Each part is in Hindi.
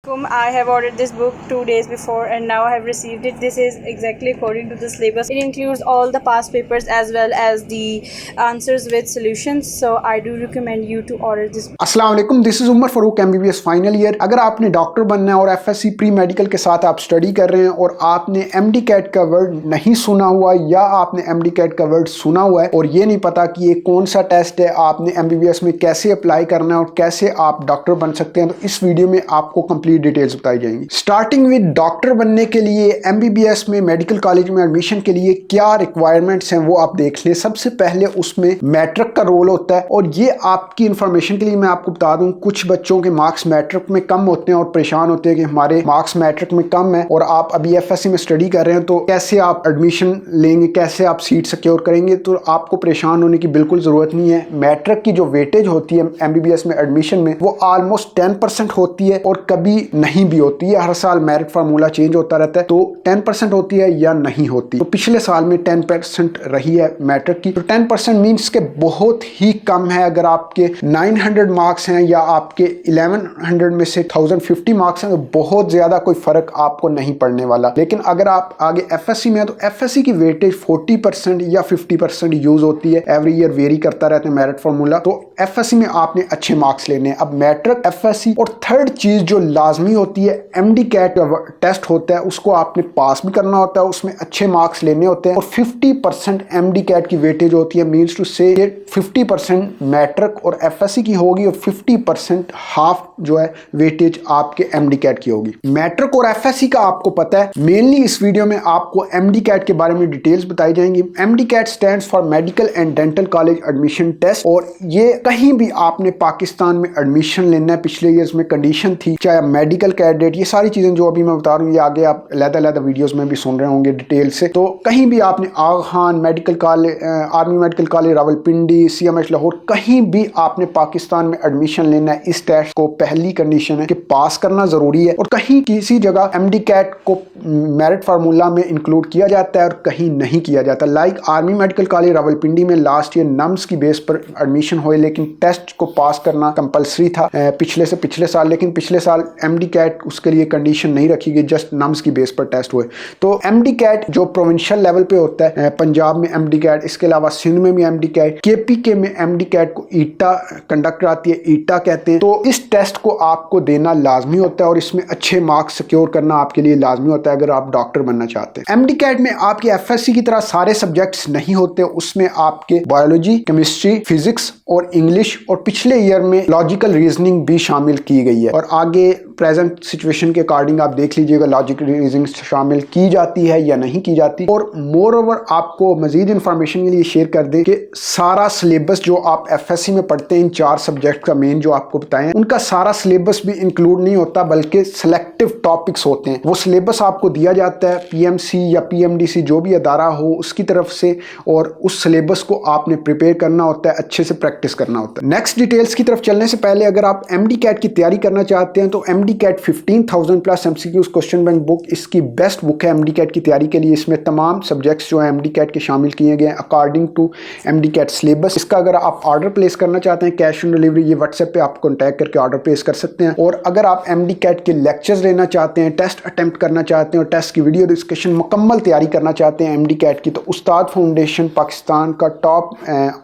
I have ordered this book 2 days before and now I have received it. This is exactly according to the syllabus. It includes all the past papers as well as the answers with solutions. So I do recommend you to order this book. अस्सलाम वालेकुम, this is Umar Farooq MBBS final year. अगर आपने डॉक्टर बनना है और FSC प्री मेडिकल के साथ आप स्टडी कर रहे हैं और आपने MD कैट का वर्ड नहीं सुना हुआ या आपने MD कैट का वर्ड सुना हुआ है और ये नहीं पता कि ये कौन सा टेस्ट है, आपने MBBS में कैसे अप्लाई करना है और कैसे आप डॉक्टर बन सकते हैं, तो इस वीडियो में आपको कंप्लीट डिटेल्स बताई जाएंगी। स्टार्टिंग विद डॉक्टर बनने के लिए MBBS में मेडिकल कॉलेज में एडमिशन के लिए क्या रिक्वायरमेंट्स हैं वो आप देख लें। सबसे पहले उसमें मैट्रिक का रोल होता है और ये आपकी इंफॉर्मेशन के लिए मैं आपको बता दूं, कुछ बच्चों के मार्क्स मैट्रिक में कम होते हैं और परेशान होते हैं कि हमारे मार्क्स मैट्रिक में कम है और आप अभी FSC में स्टडी कर रहे हैं तो कैसे आप एडमिशन लेंगे, कैसे आप सीट सिक्योर करेंगे। तो आपको परेशान होने की बिल्कुल जरूरत नहीं है। मैट्रिक की जो वेटेज होती है MBBS में एडमिशन में वो ऑलमोस्ट 10% होती है और कभी नहीं भी होती है। हर साल मेरिट फार्मूला चेंज होता रहता है, तो 10% होती है या नहीं होती। तो पिछले साल में 10% रही है मैट्रिक की। तो 10% मीन्स के बहुत ही कम है। अगर आपके 900 मार्क्स हैं या आपके 1100 में से 1050 मार्क्स हैं तो बहुत ज्यादा कोई फर्क आपको नहीं पड़ने वाला। लेकिन अगर आप आगे FSC में है तो FSC की वेटेज 40% या 50% यूज होती है। एवरी ईयर वेरी करता रहता है मेरिट फार्मूला। तो FSC में आपने अच्छे मार्क्स लेने हैं। अब मैट्रिक, FSC और थर्ड चीज जो लाजमी होती है MD कैट टेस्ट होता है, उसको आपने पास भी करना होता है, उसमें अच्छे मार्क्स लेने होते हैं और 50% MD कैट की वेटेज होती है। मीन्स टू से 50% मैट्रिक और FSC की होगी और 50% हाफ जो है वेटेज आपके MD कैट की होगी। मैट्रिक और FSC का आपको पता है। मेनली इस वीडियो में आपको MD कैट के बारे में डिटेल्स बताई जाएंगी। MD CAT stands for medical and dental college admission test और ये कहीं भी आपने पाकिस्तान में एडमिशन लेना है, पिछले ईयर्स में कंडीशन थी, चाहे मेडिकल कैंडिडेट, ये सारी चीजें जो अभी मैं बता रहा हूँ ये आगे आप अलग-अलग वीडियोस में भी सुन रहे होंगे डिटेल से। तो कहीं भी आपने Aga Khan medical college, army medical college Rawalpindi, CMH Lahore, कहीं भी आपने पाकिस्तान में एडमिशन लेना है, इस टेस्ट को पहली कंडीशन है कि पास करना जरूरी है। और कहीं किसी जगह MD कैट को मेरिट फार्मूला में इंक्लूड किया जाता है और कहीं नहीं किया जाता। Like army medical college Rawalpindi में लास्ट ईयर नम्स की बेस पर एडमिशन हुए, लेकिन टेस्ट को पास करना कंपलसरी था पिछले साल। लेकिन पिछले साल MD कैट उसके लिए कंडीशन नहीं रखी गई, जस्ट नम्स की बेस पर टेस्ट हुए। तो MD कैट जो प्रोविंशियल लेवल पे होता है, पंजाब में MD कैट, इसके अलावा सिंध में भी MD कैट, KPK में MD कैट को ईटा कंडक्ट कराती है, ईटा कहते हैं। तो इस टेस्ट को आपको देना लाजमी होता है और इसमें अच्छे मार्क्स सिक्योर करना आपके लिए लाजमी होता है अगर आप डॉक्टर बनना चाहते हैं। MD कैट में आपके FSC की तरह सारे सब्जेक्ट्स नहीं होते, उसमें आपके बायोलॉजी, केमिस्ट्री, फिजिक्स और इंग्लिश और पिछले ईयर में लॉजिकल रीजनिंग भी शामिल की गई है। और आगे प्रेजेंट सिचुएशन के अकॉर्डिंग आप देख लीजिएगा लॉजिकल रीजनिंग शामिल की जाती है या नहीं की जाती। और मोर ओवर आपको मजीद इंफॉर्मेशन के लिए शेयर कर दें कि सारा सिलेबस जो आप FSC में पढ़ते हैं, इन 4 सब्जेक्ट का मेन जो आपको बताएं, उनका सारा सिलेबस भी इंक्लूड नहीं होता बल्कि सिलेक्टिव टॉपिक्स होते हैं। वो सिलेबस आपको दिया जाता है PMC या PMDC जो भी अदारा हो उसकी तरफ से, और उस सिलेबस को आपने प्रिपेयर करना होता है, अच्छे से प्रैक्टिस करना होता है। नेक्स्ट डिटेल्स की तरफ चलने से पहले अगर आप MD कैट की तैयारी करना चाहते हैं तो MD CAT 15,000 plus MCQs question bank book इसकी बेस्ट बुक है MD कैट की तैयारी के लिए। इसमें तमाम सब्जेक्ट्स जो है MD कैट के शामिल किए गए हैं according to MD CAT syllabus. इसका अगर आप ऑर्डर प्लेस करना चाहते हैं कैश ऑन डिलीवरी, ये WhatsApp पे आप कॉन्टैक्ट करके ऑर्डर प्लेस कर सकते हैं। और अगर आप MD कैट के लेक्चर्स लेना चाहते हैं, टेस्ट अटेम्प्ट करना चाहते हैं और टेस्ट की वीडियो डिस्कशन मुकम्मल तैयारी करना चाहते हैं MD कैट की, तो उस्ताद फाउंडेशन पाकिस्तान का टॉप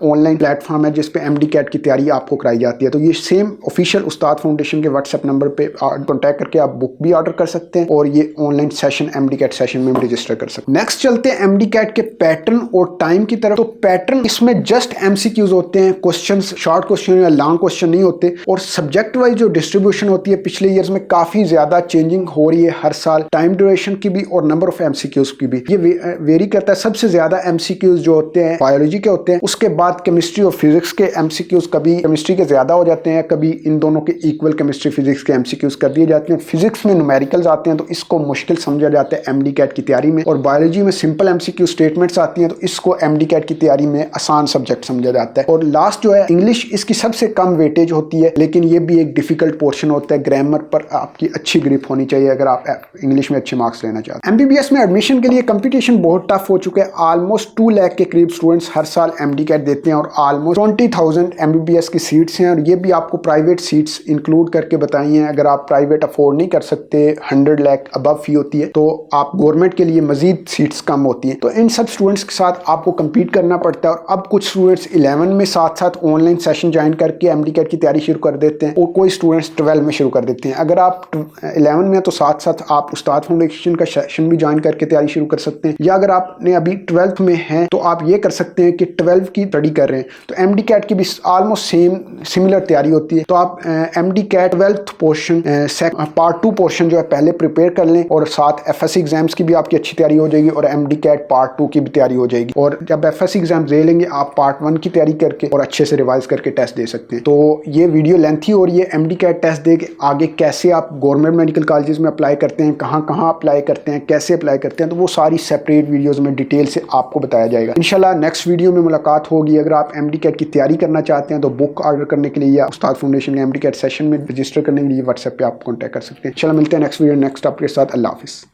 ऑनलाइन प्लेटफॉर्म है जिसपे MD कैट की तैयारी आपको कराई जाती है। तो ये सेम ऑफिशियल उस्ताद फाउंडेशन के WhatsApp नंबर पे कॉन्टैक्ट करके आप बुक भी ऑर्डर कर सकते हैं और ये online session MD CAT session में भी रजिस्टर कर सकते हैं। नेक्स्ट चलते हैं MD कैट के पैटर्न और टाइम की तरफ। तो पैटर्न इसमें जस्ट MCQs होते हैं, क्वेश्चंस शॉर्ट क्वेश्चन या लॉन्ग क्वेश्चन नहीं होते। और सब्जेक्ट वाइज जो डिस्ट्रीब्यूशन होती है पिछले ईयर्स में काफी ज्यादा चेंजिंग हो रही है हर साल, टाइम ड्यूरेशन की भी और नंबर ऑफ MCQs की भी ये वेरी करता है। सबसे ज्यादा MCQs जो होते हैं बायोलॉजी के होते हैं, उसके बाद केमिस्ट्री और फिजिक्स के MCQs कभी केमिस्ट्री के ज्यादा हो जाते हैं, कभी इन दोनों के इक्वल केमिस्ट्री फिजिक्स के MCQs कर दिए जाते हैं। फिजिक्स में न्यूमेरिकल्स आते हैं तो इसको मुश्किल समझा जाता है MD कैट की तैयारी में, और बायोलॉजी में सिंपल MCQ स्टेटमेंट्स आती हैं तो इसको MD कैट की तैयारी में आसान सब्जेक्ट समझा जाता है। और लास्ट जो है इंग्लिश, इसकी सबसे कम वेटेज होती है लेकिन ये भी एक डिफिकल्ट पोर्शन होता है। ग्रामर पर आपकी अच्छी ग्रिप होनी चाहिए अगर आप इंग्लिश में अच्छे मार्क्स लेना चाहते हैं। MBBS में एडमिशन के लिए कंपटीशन बहुत टफ हो चुका है। ऑलमोस्ट 2 लाख के करीब स्टूडेंट्स हर साल MD कैट देते हैं और ऑलमोस्ट 20,000 MBBS की सीट्स हैं, और ये भी आपको प्राइवेट सीट्स इंक्लूड करके बताई हैं। अगर आप प्राइवेट अफोर्ड नहीं कर सकते, 100 लाख अबव फी होती है, तो आप गवर्नमेंट के लिए मजीद सीट्स कम होती हैं। तो इन सब स्टूडेंट्स के साथ आपको कम्पीट करना पड़ता है। और अब कुछ स्टूडेंट्स 11 में साथ साथ ऑनलाइन सेशन ज्वाइन करके MD-CAT की तैयारी शुरू कर देते हैं और कोई स्टूडेंट्स 12 में शुरू कर देते हैं। अगर आप 11 में तो साथ साथ आप उस्ताद फाउंडेशन का सेशन भी ज्वाइन करके तैयारी शुरू कर सकते हैं, या अगर आपने अभी 12th में हैं तो आप ये कर सकते हैं कि 12 की स्टडी कर रहे हैं तो MD-CAT की भी ऑलमोस्ट सिमिलर तैयारी होती है। तो आप MD-CAT 12th portion part 2 portion जो है पहले प्रिपेयर कर लें, और साथ FSC एग्जाम्स की भी आपकी अच्छी तैयारी हो जाएगी और MD-CAT पार्ट 2 की भी तैयारी हो जाएगी। और जब FSC एग्जाम दे लेंगे आप पार्ट 1 की तैयारी करके और अच्छे से रिवाइज करके टेस्ट दे सकते हैं। तो ये वीडियो लेंथी हो रही है। MD-CAT टेस्ट दे के आगे कैसे आप गवर्नमेंट मेडिकल कॉलेजेस में अप्लाई करते हैं, कहाँ कहाँ अप्लाई करते हैं, कैसे अप्लाई करते हैं, तो वो सारी सेपरेट वीडियोस में डिटेल से आपको बताया जाएगा। इंशाल्लाह नेक्स्ट वीडियो में मुलाकात होगी। अगर आप MD-CAT की तैयारी करना चाहते हैं तो बुक ऑर्डर करने के लिए या उस्ताद फाउंडेशन के MD-CAT सेशन में रजिस्टर करने के लिए व्हाट्सएप पे आप कॉन्टैक्ट कर सकते हैं। इंशाल्लाह मिलते हैं नेक्स्ट वीडियो नेक्स्ट टॉपिक के साथ। अल्लाह हाफिज़।